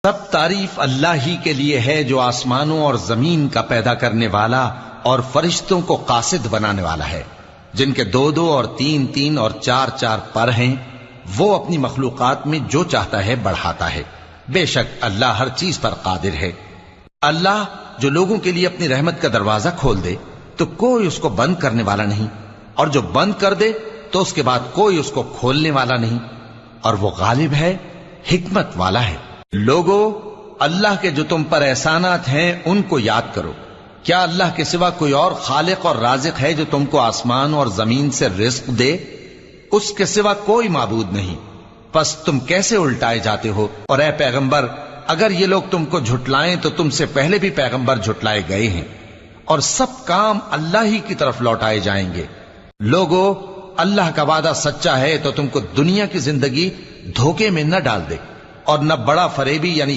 سب تعریف اللہ ہی کے لیے ہے جو آسمانوں اور زمین کا پیدا کرنے والا اور فرشتوں کو قاصد بنانے والا ہے، جن کے 2 اور 3 اور 4 پر ہیں۔ وہ اپنی مخلوقات میں جو چاہتا ہے بڑھاتا ہے، بے شک اللہ ہر چیز پر قادر ہے۔ اللہ جو لوگوں کے لیے اپنی رحمت کا دروازہ کھول دے تو کوئی اس کو بند کرنے والا نہیں، اور جو بند کر دے تو اس کے بعد کوئی اس کو کھولنے والا نہیں، اور وہ غالب ہے، حکمت والا ہے۔ لوگو، اللہ کے جو تم پر احسانات ہیں ان کو یاد کرو۔ کیا اللہ کے سوا کوئی اور خالق اور رازق ہے جو تم کو آسمان اور زمین سے رزق دے؟ اس کے سوا کوئی معبود نہیں، پس تم کیسے الٹائے جاتے ہو؟ اور اے پیغمبر، اگر یہ لوگ تم کو جھٹلائیں تو تم سے پہلے بھی پیغمبر جھٹلائے گئے ہیں، اور سب کام اللہ ہی کی طرف لوٹائے جائیں گے۔ لوگو، اللہ کا وعدہ سچا ہے تو تم کو دنیا کی زندگی دھوکے میں نہ ڈال دے، اور نہ بڑا فریبی یعنی